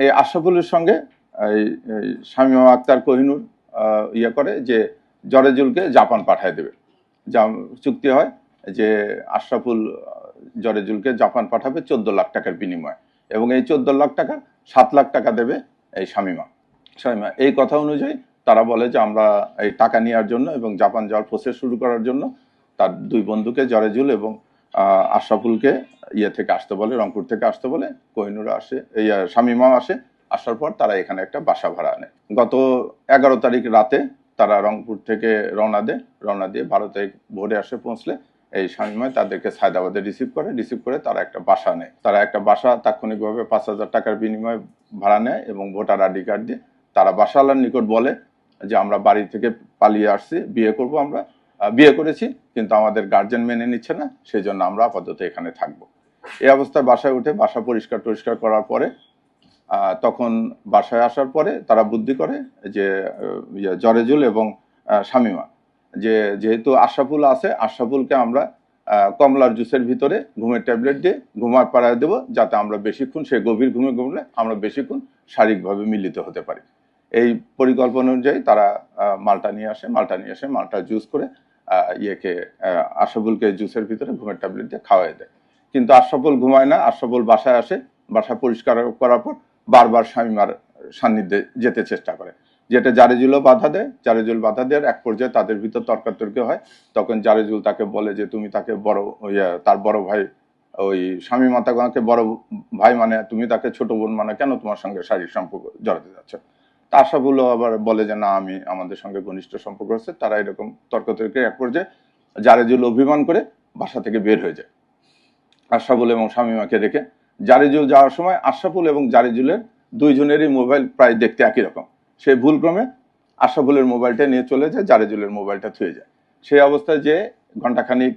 এই আশরাফুলের সঙ্গে এই শামীমা আক্তার কোহিনুর করে যে জরেজুলকে জাপান পাঠায় দেবে। চুক্তি হয় যে আশরাফুল জরেজুলকে জাপান পাঠাবে 14 লাখ টাকার বিনিময়ে, এবং এই 14 লাখ টাকা 7 লাখ টাকা দেবে এই শামীমা। এই কথা অনুযায়ী তারা বলে যে আমরা এই টাকা নেওয়ার জন্য এবং জাপান যাওয়ার প্রসেস শুরু করার জন্য তার দুই বন্ধুকে জরেজুল এবং আশরাফুলকে থেকে আসতে বলে, রংপুর থেকে আসতে বলে। কোহিনুর আসে, শামীমাও আসে। আসার পর তারা এখানে একটা বাসা ভাড়া আনে। গত 11 তারিখ রাতে তারা রংপুর থেকে রওনা দিয়ে 12 তারিখ ভোরে আসে পৌঁছলে এই শামীমা তাদেরকে সায়দাবাদে রিসিভ করে তারা একটা বাসা নেয়। তারা একটা বাসা তাৎক্ষণিকভাবে 5,000 টাকার বিনিময়ে ভাড়া নেয় এবং ভোটার আইডি কার্ড দিয়ে তারা বাসাওয়ালার নিকট বলে যে আমরা বাড়ি থেকে পালিয়ে আসছি, আমরা বিয়ে করেছি, কিন্তু আমাদের গার্জেন মেনে নিচ্ছে না, সেই জন্য আমরা আপাতত এখানে থাকবো। এই অবস্থায় বাসায় উঠে বাসা পরিষ্কার করার পরে তখন বাসায় আসার পরে তারা বুদ্ধি করে যে জরেজুল এবং শামীমা যেহেতু আশরাফুল আছে, আশরাফুলকে আমরা কমলার জুসের ভিতরে ঘুমের ট্যাবলেট দিয়ে ঘুমায় পাড়ায় দেবো, যাতে আমরা বেশিক্ষণ, সে গভীর ঘুমলে আমরা বেশিক্ষণ শারীরিকভাবে মিলিত হতে পারি। এই পরিকল্পনা অনুযায়ী তারা মালটা নিয়ে আসে, মালটা জুস করে আশরাফুলকে জুসের ভিতরে ঘুমের ট্যাবলেট দিয়ে খাওয়াই দেয়। কিন্তু আশরাফুল ঘুমায় না। আশরাফুল বাসায় আসে, বাসা পরিষ্কার করার পর বারবার শামীমার সান্নিধ্যে যেতে চেষ্টা করে, যেটা জারেজুলও বাধা দেয়। জারেজুল বাধা দেওয়ার এক পর্যায়ে তাদের ভিতর তর্কাতর্কি হয়। তখন জারেজুল তাকে বলে যে তুমি তাকে তার বড় ভাই ওই শামীমা তাকে বড় ভাই মানে, তুমি তাকে ছোট বোন মানে, কেন তোমার সঙ্গে শারীরিক সম্পর্ক জড়াতে যাচ্ছ? আশরাফুলও আবার বলে যে না, আমাদের সঙ্গে ঘনিষ্ঠ সম্পর্ক আছে। তারা এরকম তর্কাতর্কি এক পর্যায়ে জারেজুল অভিমান করে বাসা থেকে বের হয়ে যায় আশরাফুল এবং শামীমাকে রেখে। জারেজুল যাওয়ার সময় আশরাফুল এবং জারেজুলের দুইজনেরই মোবাইল প্রায় দেখতে একই রকম। সে ভুলক্রমে আশরাফুলের মোবাইলটা নিয়ে চলে যায়, জারেজুলের মোবাইলটা থুয়ে যায়। সেই অবস্থায় যে ঘন্টাখানিক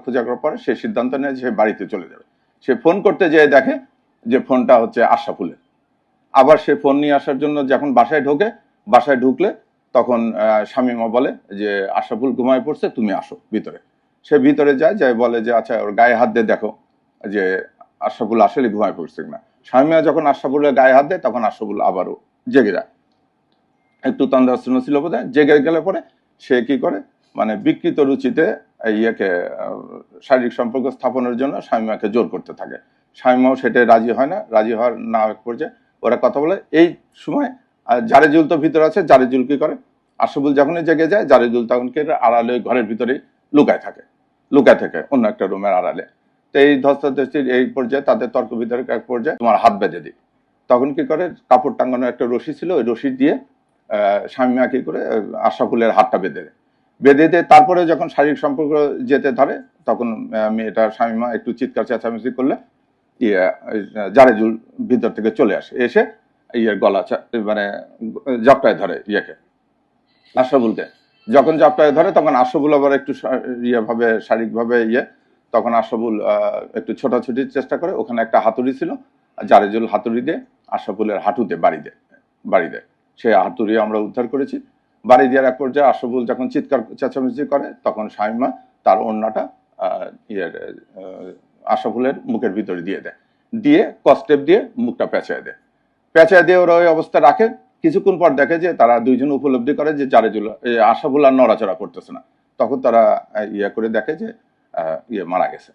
খোঁজা করার পরে সে সিদ্ধান্ত নেয় যে বাড়িতে চলে যাবে। সে ফোন করতে যেয়ে দেখে যে ফোনটা হচ্ছে আশরাফুলের। আবার সে ফোন নিয়ে আসার জন্য যখন বাসায় ঢুকলে তখন শামীমা বলে যে আশরাফুল ঘুমায় পড়ছে, তুমি আসো ভিতরে। সে ভিতরে যায় বলে যে আচ্ছা ওর গায়ে হাত দিয়ে দেখো যে আশরাফুল আসলে ঘুমায় পড়ছে কিনা। শামীমা যখন আশরাফুলের গায়ে হাত দেয় তখন আশরাফুল আবারও জেগে যায়। একটু তন্দ্রাচ্ছন্ন ছিল বোধহয়। জেগে গেলে পরে সে কি করে, মানে বিকৃত রুচিতে শারীরিক সম্পর্ক স্থাপনের জন্য শামীমাকে জোর করতে থাকে। শামীমাও সেটাই রাজি হয় না। রাজি হওয়ার না পর্যায়ে ওরা কথা বলে। এই সময় জারেজুল তো ভিতরে আছে। জারেজুল কি করে, আশরাফুল যখনই জেগে যায় জারেজুল তখন আড়ালে ঘরের ভিতরেই লুকায় থাকে অন্য একটা রুমের আড়ালে। তো এই ধস্তাধস্তির এই পর্যায়ে তাদের তর্ক বিতর্ক এক পর্যায়ে তোমার হাত বেঁধে দিই। তখন কি করে, কাপড় টাঙ্গানো একটা রশি ছিল, ওই রশি দিয়ে শামীমা কি করে আশরাফুলের হাতটা বেঁধে দিয়ে তারপরে যখন শারীরিক সম্পর্ক যেতে ধরে তখন মেয়েটা শামীমা একটু চিৎকার চেঁচামেচি করলে জারেজুল ভিতর থেকে চলে আসে, এসে গলা মানে জাপটায় ধরে আশরাফুলকে। যখন জাপটায় ধরে তখন আশরাফুল আবার একটু শারীরিকভাবে তখন আশরাফুল একটু ছোটাছুটির চেষ্টা করে। ওখানে একটা হাতুড়ি ছিল, জারেজুল হাতুড়ি দিয়ে আশরাফুলের হাঁটুতে বাড়ি দেয়। সে হাতুড়ি আমরা উদ্ধার করেছি। বাড়ি দেওয়ার এক পর্যায়ে আশরাফুল যখন চিৎকার চেঁচামেচি করে তখন শামীমা তার ওড়নাটা আশরাফুলের মুখের ভিতরে দিয়ে কস্টেপ দিয়ে মুখটা পেঁচায় দিয়ে ওরা ওই অবস্থা রাখে। কিছুক্ষণ পর দেখে যে তারা দুইজন উপলব্ধি করে যে জারেজুল আশরাফুল আর নড়াচড়া করতেছে না। তখন তারা করে দেখে যে মারা গেছে,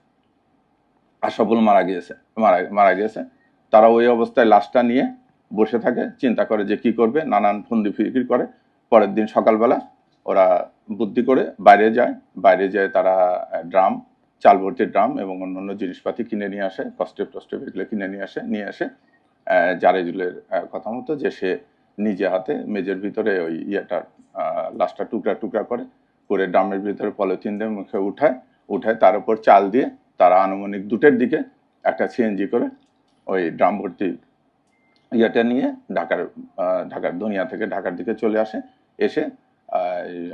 আশরাফুল মারা গিয়েছে। তারা ওই অবস্থায় লাশটা নিয়ে বসে থাকে, চিন্তা করে যে কি করবে, নানান ফন্দি ফিকির করে। পরের দিন সকালবেলা ওরা বুদ্ধি করে বাইরে যায় তারা চাল ভর্তি ড্রাম এবং অন্যান্য জিনিসপাতি কিনে নিয়ে আসে, কস্টেপ এগুলো কিনে নিয়ে আসে জারেজুলের কথা মতো যে সে নিজে হাতে মেজের ভিতরে ওই লাশটা টুকরা করে ড্রামের ভিতরে পলিথিন দিয়ে মুখে উঠায় তার উপর চাল দিয়ে তারা আনুমানিক 2টের দিকে একটা সিএনজি করে ওই ড্রাম ভর্তি নিয়ে ঢাকার দুনিয়া থেকে ঢাকার দিকে চলে এসে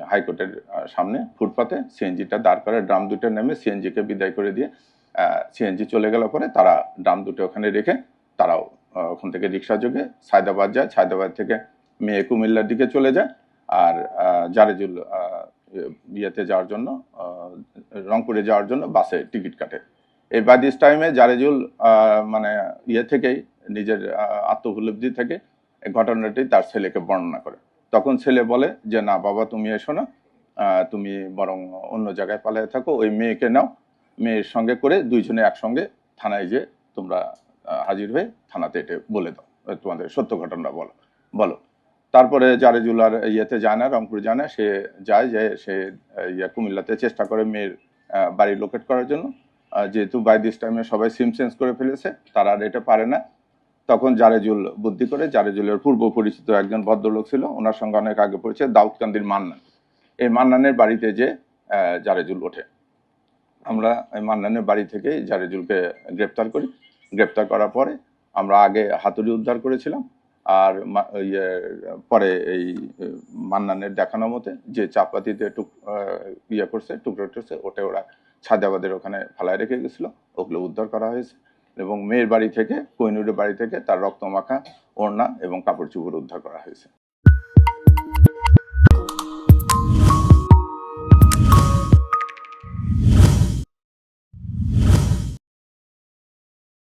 হাইকোর্টের সামনে ফুটপাতে সিএনজিটা দাঁড় করে ড্রাম 2টা নেমে সিএনজিকে বিদায় করে দিয়ে সিএনজি চলে গেল পরে তারা ড্রাম 2টা ওখানে রেখে তারাও ওখান থেকে রিক্সা যোগে সায়দাবাদ যায়। সায়দাবাদ থেকে মেয়ে কুমিল্লার দিকে চলে যায়। আর জারেজুল যাওয়ার জন্য রংপুরে যাওয়ার জন্য বাসে টিকিট কাটে। এই বাই দিস টাইমে জারেজুল মানে থেকেই নিজের আত্মোপলব্ধি থেকে এই ঘটনাটি তার ছেলেকে বর্ণনা করে। তখন ছেলে বলে যে না বাবা, তুমি এসো না, তুমি বরং অন্য জায়গায় পালিয়ে থাকো, ওই মেয়েকে নাও, মেয়ের সঙ্গে করে দুইজনে একসঙ্গে থানায় যে তোমরা হাজির হয়ে থানাতে এটা বলে দাও, তোমাদের সত্য ঘটনা বলো বলো। তারপরে জারেজুল আর ইয়েতে যায় না, রংপুর যায় না, সে যায় যে সে কুমিল্লাতে চেষ্টা করে মেয়ের বাড়ি লোকেট করার জন্য। যেহেতু বাই দিস টাইমে সবাই সিম চেঞ্জ করে ফেলেছে, তারা আর এটা পারে না। তখন জারেজুল বুদ্ধি করে, জারেজুলের পূর্ব পরিচিত একজন ভদ্রলোক ছিল, ওনার সঙ্গে অনেক আগে পড়েছে, দাউদকান্দির মান্নান। এই মান্নানের বাড়িতে যে জারেজুল ওঠে। আমরা এই মান্নানের বাড়ি থেকে জারেজুলকে গ্রেপ্তার করি। গ্রেপ্তার করার পরে আমরা আগে হাতুড়ি উদ্ধার করেছিলাম, আর পরে এই মান্নানের দেখানো মতে যে চাপাতিতে করছে, টুকরো টুকছে, ওটা ওরা ছাদাবাদের ওখানে ফালায় রেখে গেছিল, ওগুলো উদ্ধার করা হয়েছে। এবং মেয়ের বাড়ি থেকে, কোহিনুরের বাড়ি থেকে তার রক্তমাখা ওড়না এবং কাপড় চোপড় উদ্ধার করা হয়েছে।